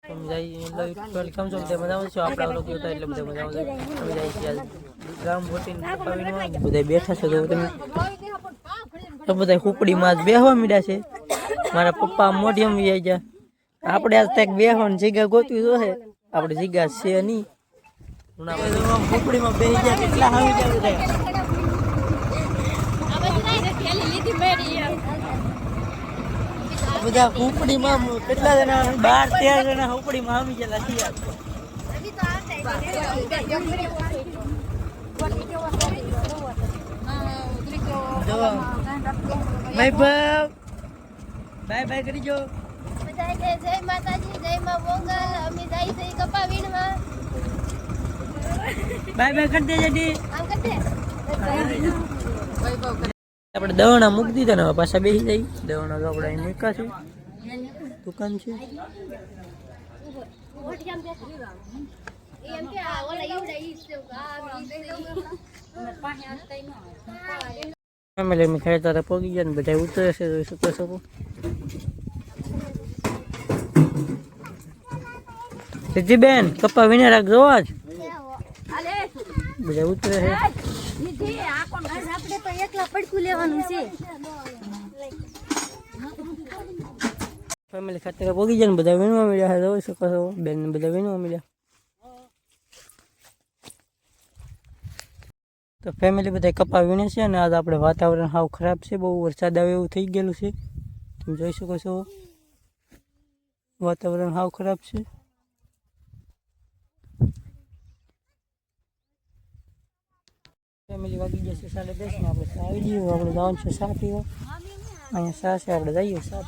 welcome છો બધા મજામાં છો આપણા લોકો હતા એટલે બધા મજામાં અમે જાય છીએ ગામ વટીને બધા બેઠા છે તો બધા ખુપડીમાં બેહવા મીડ્યા છે મારા પપ્પા મોઢિયમ આવી ગયા આપણે આજ તક બેહવાની જગ્યા ગોતવી જોઈએ આપણે જગ્યા છે નહીં ખુપડીમાં બેસી ગયા કેટલા આવી ગયા બધા ખુપડીમાં કેટલા જણા 12-13 જણા ખુપડીમાં આવી ગયેલા છીએ બાય કરી જો જય માતાજી જય માં મોગલ અમે જાય છે કપા વીણવા બાય કરી દે જડી આમ કર દે આપણે દવણા મૂકી દીધા ને પાછા બેસી જાય દવણા તો આપણે અહીં મૂકા છે દુકાન છે ફેમિલી મેં ખેતરે પોગી ગયા ને બધા ઉતરે છે જોઈ શકો છો સિદ્ધિબેન કપ્પા વીને રાખજો આજ બધા ઉતરે છે આપણે તો એકલા પડકું લેવાનું છે ફેમિલી ખાતે પોગી જાય ને બધા વીણવા મળ્યા છે જોઈ શકો છો બેન ને બધા વીણવા મળ્યા તો ફેમિલી બધા કપા વીણે છે અને આજ આપણે વાતાવરણ હાવ ખરાબ છે બહુ વરસાદ આવે એવું થઈ ગયેલું છે તમે જોઈ શકો છો વાતાવરણ હાવ ખરાબ છે ફેમિલી વાગી જશે 10:30 ને આપણે આવી જઈએ આપણે જવાનું છે સા પીવા અહીંયા સા છે આપણે જઈએ સા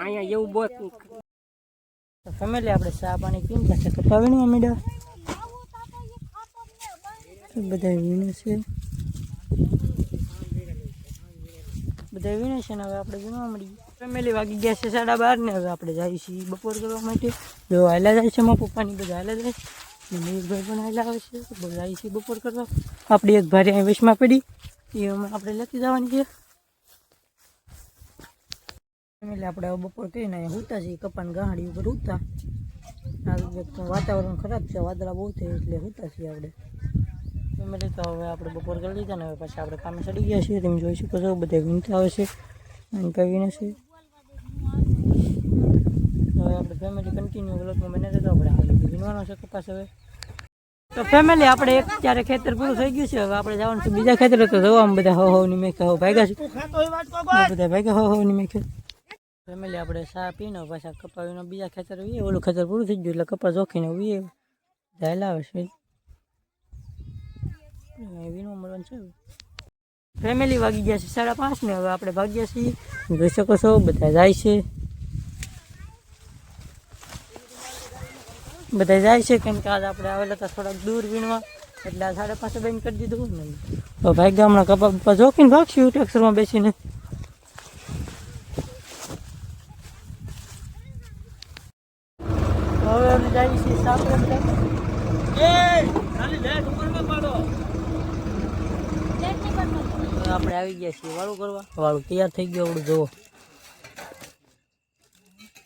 અહીંયા એવું બહુ ફેમિલી આપણે ચા પાણી પીને પાસે કપા વીણવા માંડ્યા બધા વીણે છે બધા વીણે છે ને હવે આપણે વીણવા મળીએ ફેમિલી વાગી ગયા છે 12:30 ને હવે આપણે જઈએ છીએ બપોર કરવા માટે જો હાલ્યા જાય છે મારા પપ્પાની બધા હાલ્યા જાય મહેશભાઈ પણ હાલ્યા આવે છે બધા જઈએ છીએ બપોર કરવા આપણી એક ભારે અહીં વેશમાં પડી એ આપણે લેતી જવાની છે ફેમિલી આપણે બપોર કરીને અહીંયા ઉતા છીએ કપાની ગાંહડી ઉપર ઉતા વાતાવરણ ખરાબ છે વાદળા બહુ છે એટલે ઉતા છીએ આપણે ફેમિલી તો હવે આપણે બપોર કરી લીધા ને હવે પછી આપણે કામે ચડી ગયા છીએ તમે જોઈ શકો છો બધા વીણતા આવે છે અને કહીને છે હવે આપણે ફેમિલી કન્ટિન્યુ વ્લોગમાં બને રહેતો આપણે આગળ વીણવાનો છે કપાસ હવે તો ફેમિલી આપણે એક ત્યારે ખેતર પૂરું થઈ ગયું છે હવે આપણે જવાનું છે બીજા ખેતર તો જવામાં બધા હોની મેખા હો ભાગ્યા છે બધા ભાગ્યા હોની મેખા ફેમિલી આપણે ચા પીને પાછા કપાવીને બીજા ખેતર વીએ ઓલું ખેતર પૂરું થઈ ગયું એટલે કપા જોખીને વીએ ઝાયલા આવે છે વીણવા મળવાનું છે ફેમિલી વાગી ગયા છે 5:30 ને હવે આપણે ભાગ્યા છીએ જોઈ શકો છો બધા જાય છે કેમ કે આજ આપણે આવેલા હતા થોડાક દૂર વીણવા એટલે આ 5:30 બંધ કરી દીધું ને તો ભાઈ ગામના કપા જોખીને ભાગશું ટેક્સરમાં બેસીને હવે અમે જઈએ છીએ આપણે આવી ગયા છીએ વાળું કરવા વાળું તૈયાર થઈ ગયું આવડું જુઓ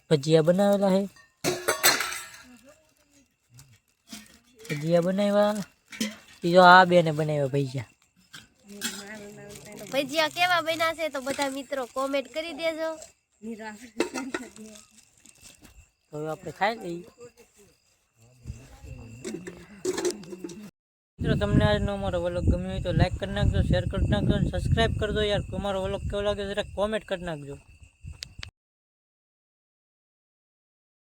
ભજીયા બનાવેલા છે ભજીયા બનાવ્યા બીજો આ બેને બનાવ્યા ભજીયા કેવા બન્યા છે તો બધા મિત્રો કોમેન્ટ કરી દેજો હવે આપણે ખાઈ લઈએ મિત્રો તમને આજનો અમારો વ્લોગ ગમ્યો હોય તો લાઈક કરી નાખજો શેર કરી નાખજો અને સબસ્ક્રાઈબ કરજો યાર અમારો વ્લોગ કેવો લાગે જરા કોમેન્ટ કરી નાખજો